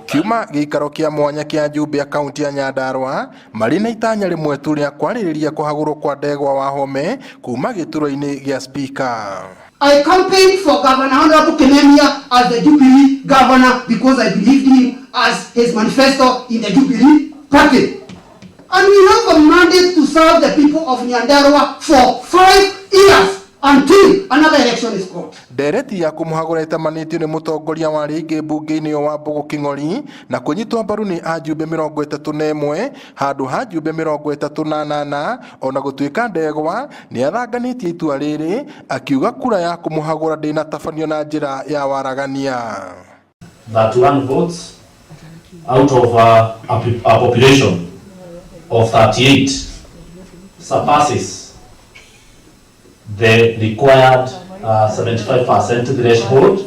Kiuma gĩikaro kĩa mwanya kĩa Njumbi ya kaunti ya Nyandarua marĩ na itanya rĩmwe tu rĩa kwarĩrĩria kũhagũrwo kwa Ndegwa Wahome kuma gĩturwa-inĩ gĩa speaker. I campaigned for Governor Honorable Kimemia as the Jubilee governor because I believed him as his manifesto in the Jubilee party. And we have a mandate to serve the people of Nyandarua for 5 years until another election is called. Ndereti ya kumuhagũra ĩtamanĩtio nĩ mũtongoria wa rĩngĩ mbunge-inĩ wa Mbogo King'ori na kũnyitwo mbaru nĩ ajumbe 31 handũ ha ajumbe 38 ona gũtuĩka Ndegwa nĩ athanganĩtie itua rĩrĩ akiuga kura ya kumuhagũra ndĩnatabanio na njĩra ya waragania. That one votes out of a population of 38 surpasses the required 75% threshold,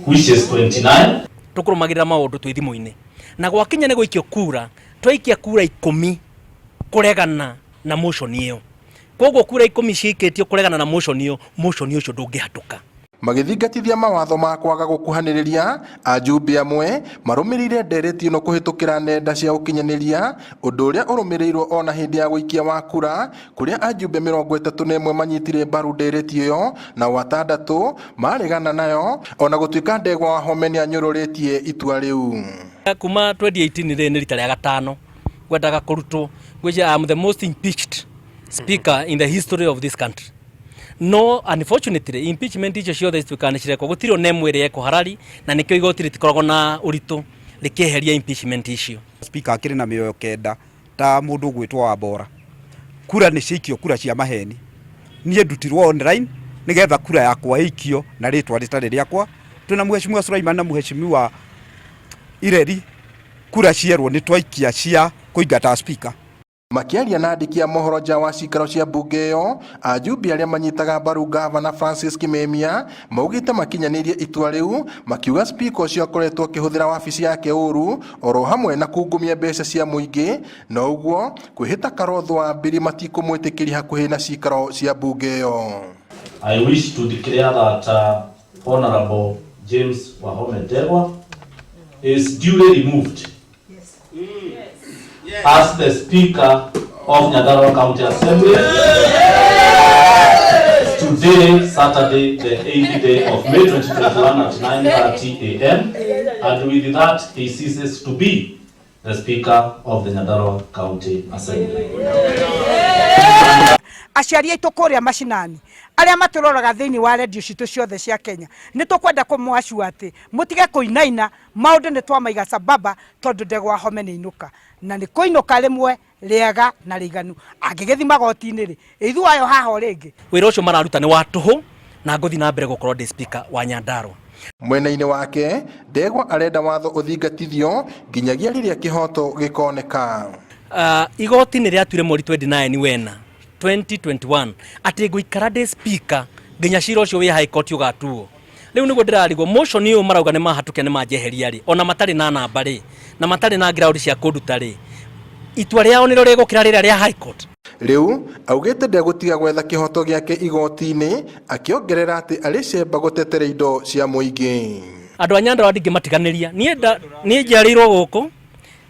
which is 29. Tukurumagira maundu twi thimu-ini na gwakinya ni guikio kura twaikia kura 10 kuregana na motion iyo. Koguo kura 10 ciikitio kuregana na motion iyo ucio ndungihatuka. Magithingatithia mawatho ma kwaga gukuhanĩrĩria ajumbe amwe marũmĩrĩire ndereti ĩno kũhĩtũkĩra nenda cia ũkinyanĩria ũndũ ũrĩa ũrũmĩrĩirwo ona hĩndĩ ya gũikia wa kura kũrĩa ajumbe 31 manyitire mbaru ndereti ĩyo na 6 maregana nayo ona gũtuĩka Ndegwa Wahome nĩ anyũrũrĩtie itua rĩu. Kuma 2018 rĩ nĩ rita rĩa gatano ngwendaga kũrutwo which I am the most impeached speaker in the history of this country. No, unfortunately, impeachment icio ciothe citukanĩcirekwo gũtirĩ nemwe ĩrĩa eko harari na nĩkĩo igoti rĩtikoragwo na ũritũ rĩkĩeheria impeachment icio. Speaker akĩrĩ na mĩoyo kenda ta mũndũ gwĩtwo Wambora. Kura nĩ ciikio kura cia maheni. Niĩ ndutirwo online nĩgetha kura yakwa ikio na rĩtwa rĩtarĩ rĩakwa. Twĩna Mheshimiwa Sulaiman na Mheshimiwa Ireri kura cierwo nĩ twaikia cia kũingata speaker. Makiaria na andĩki a mohoro nja wa cikaro cia mbunge ĩyo ajumbe arĩa manyitaga mbaru Gavana Francis Kimemia maugĩte makinyanĩirie itua rĩu makiuga speaker ũcio akoretwo akĩhũthĩra wabici yake ũru oro hamwe na kungumia mbeca cia mũingĩ na ũguo kwĩhĩta karotho wa mbiri matikũmwĩtĩkĩria hakuhĩ na cikaro cia mbunge ĩyo. I wish to declare that Honorable James Wahome Ndegwa is duly removed as the Speaker of Nyandarua County Assembly today, Saturday, the 8th day of May 2021 at 9:30 a.m. and with that he ceases to be the Speaker of the Nyandarua County Assembly. Aciari aitũ kũrĩa mashinani arĩa matũroraga thĩinĩ wa radio citũ ciothe cia Kenya nĩ tũkwenda kũmwacu atĩ mũtige kũinaina maũndũ nĩ twamaiga sababa tondũ Ndegwa Wahome nĩ inuka na nĩ kũinuka rĩmwe rĩega na rĩiganu angĩgĩthi magoti-inĩ rĩ ithuayo haha rĩngĩ wĩra ũcio mararuta nĩ wa tũhũ na ngũthi na mbere gũkorwo ndĩ speaker wa Nyandarua. Mwena-inĩ wake Ndegwa arenda watho ũthingatithio nginyagia rĩrĩa kĩhoto gĩkoneka. Igoti nĩ rĩatuire mweri 29 wena 2021 atĩ ngũikara ndĩ speaker nginya cira ũcio wĩ high court ũgatuo. Rĩu nĩguo ndĩrarigwo motion ũyũ marauga nĩ mahatuke nĩ manjeheria rĩ ona matarĩ na namba rĩ na matarĩ na ground cia kũnduta rĩ itua rĩao nĩ rĩgũkĩra rĩrĩa rĩa high court. Rĩu augĩte ndegũtiga gwetha kĩhoto gĩake igoti-inĩ akĩongerera atĩ arĩcemba gũtetera indo cia mũingĩ. Andũ a Nyandarua ndingĩmatiganĩria niĩ njiarĩirwo gũkũ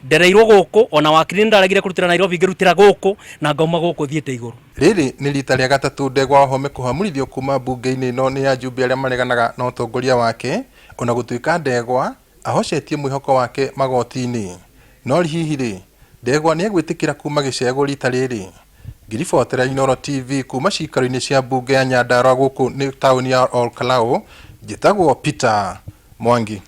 ndereirwo gũkũ ona wakiri ndaragire kũrutĩra Nairobi ngĩrutĩra gũkũ na ngauma gũkũ thiĩte igũrũ. Rĩrĩ nĩ rita rĩa gatatũ Ndegwa Wahome kũhamũrithio kuma mbunge-inĩ ĩno nĩ ajumbe arĩa mareganaga na ũtongoria wake ona gũtuĩka Ndegwa ahocetie mwĩhoko wake magoti-inĩ. No hihi rĩ Ndegwa nĩ egwĩtĩkĩra kuma gĩcegũ rita rĩrĩ. Ngiribotera Inooro TV kuma cikaro-inĩ cia mbunge ya Nyandarua gũkũ nĩ taũni ya Ol Kalou njĩtagwo Peter Mwangi.